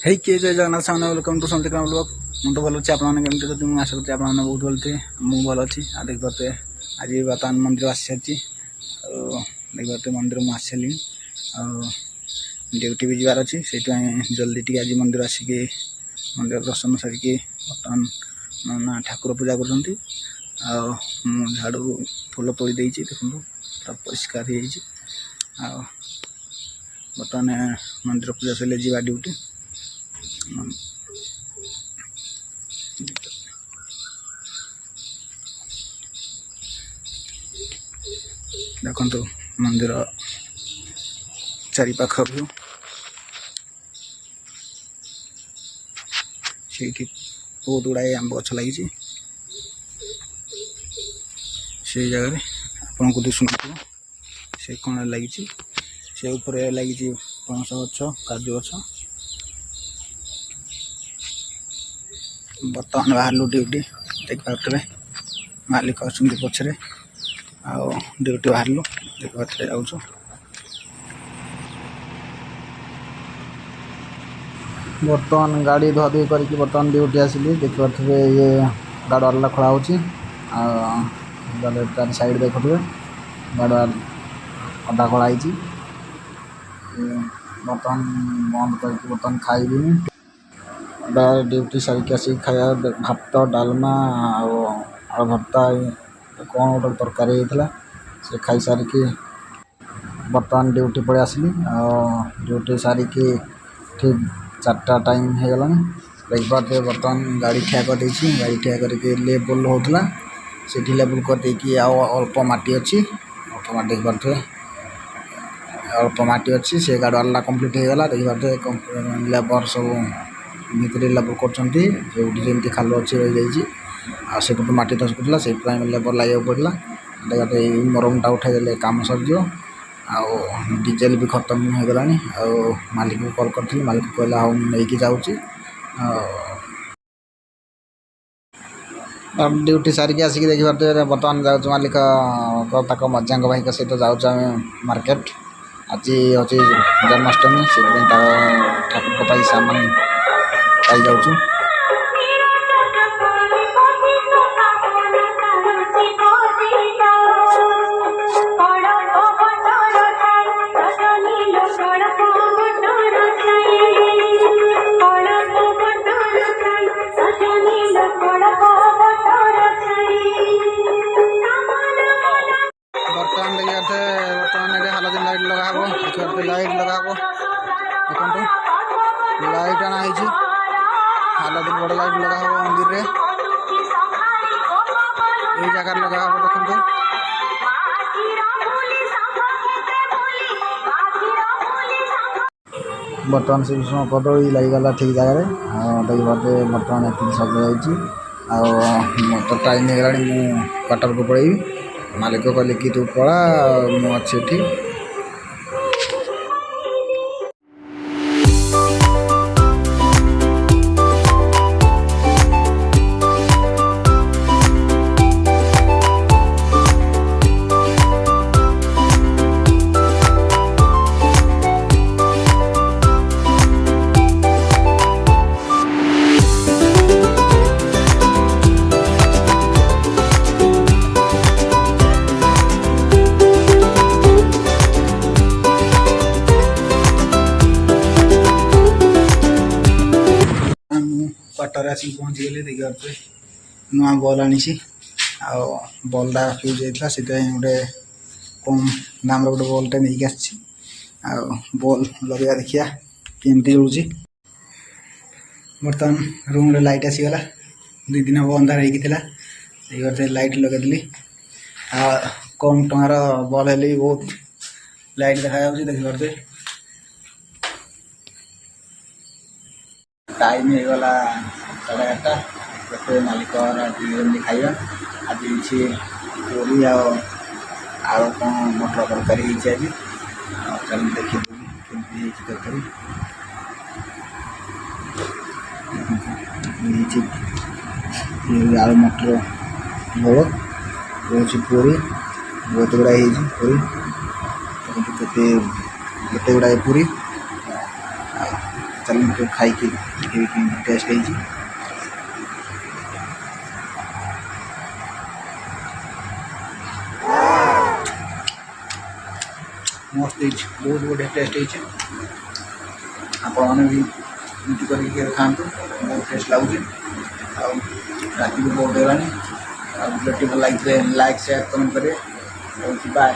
हे किए जय जगन्नाथ सामने वेलकम टू संत ब्लॉग। मुझे भल अच्छे आपने तो मुझे आशा करते आपने बहुत भल थे मुझे भल अच्छी आ देख पाते आज बर्तमान मंदिर आसी सारी देख पाते मंदिर मुझे आसी सारी ड्यूटी भी जबार अच्छी से जल्दी टी आज मंदिर आसिक मंदिर दर्शन सारिकी बर्तमान ना ठाकुर पूजा कर झाड़ू फूल तोड़ी देखो पूरा परिष्कार बर्तमान मंदिर पूजा सर जा ड्यूटी देखो मंदिर चारिपाख व्यू से बहुत गुड़ाए आंब गछ लगी से जगह आपन को दिशु से कण लगी से ऊपर लगी पणस गछ काजू गछ। बर्तमान बाहर ड्यूटी देख पारे मालिक अच्छा पछरे ड्यूटी बाहर देख पारे जाऊँ बर्तमान गाड़ी धुआधुई करके बर्तमान ड्यूटी आसिली देख पारे ये गाड़वाला खोला हो तार साइड देखुए गाड़वाल अधा खोलाई बर्तमान बंद करके बर्तमान खाइबी ड्यूटी सारिक आसिक खाया भात डालमा आलू भर्ता कौन गोटे तरकारी होता से खाई सारिकी बर्तमान ड्यूटी पड़े आसली ड्यूटी सारिकी ठीक 4टा टाइम हो गला देख पारे बर्तमान गाड़ी ठिया कर गाड़ी ठिया करके लेवल होता से लेवल कर अल्प माटी अच्छी अल्प माटी देख पारे अल्प माटी अच्छी से गाड़वाला कंप्लीट हो गला देख पारे लेबर सब भितर लेवल करमती खाल अच्छी रही जाइए आटे माटी धस पड़ा से लेबर लगे पड़ा देखते मरमटा उठाई कम सरज डीजेल भी खत्म हो गला मालिक को कॉल करी मालिक कहला हाँ नहीं जाऊँगी ड्यूटी सारिक आसिक देख पारे बर्तमान जाऊँ मालिक मजा भाई सहित जाऊँ मार्केट आज हूँ जन्माष्टमी से ठाकुर सामान पाई जाऊँ बर्तमान हलदी लाइट लगा लाइट लगा देखो लाइट आना हलदी बड़ लाइट लगा मंदिर रे ये जगह लगा देखो बर्तमान से कदली लगिगला ठीक जगह देख पारे बर्तमान ये सज तो टाइम हो गला मु क्वार्टर को पड़ेबी मालिक कहले कि तू पड़ा मुझे क्वार्टर आसिक पहुँची गले देख पारे नुआ बल आनी बल्टा फ्यूज होता से गोटे कम दाम गोटे बल्टा नहीं आसी बल लगे देखिया केमती जलूँ बर्तमान रूम रे लाइट आसीगला 2 दिन हम अंधार होता देख पारे लाइट लगेदी कम टंकार बल है बहुत लाइट देखा देख पारे टाइम हो गला 8:30 गोटे मालिक जल्दी खाइबा आज पूरी आलू कौन मटर तरकारी आज चल देखिए तरकारी आलू मटर झोल पूरी बहुत गुड़ाए पूरी केते गुड़ाए पूरी चलो खाई टेस्ट है मस्त बहुत बढ़िया टेस्ट है आपने भी एमती करके खातु बहुत टेस्ट लगुच रात भी बहुत होगा भिडियो लाइक शेयर कमेंट करेंगे बाय।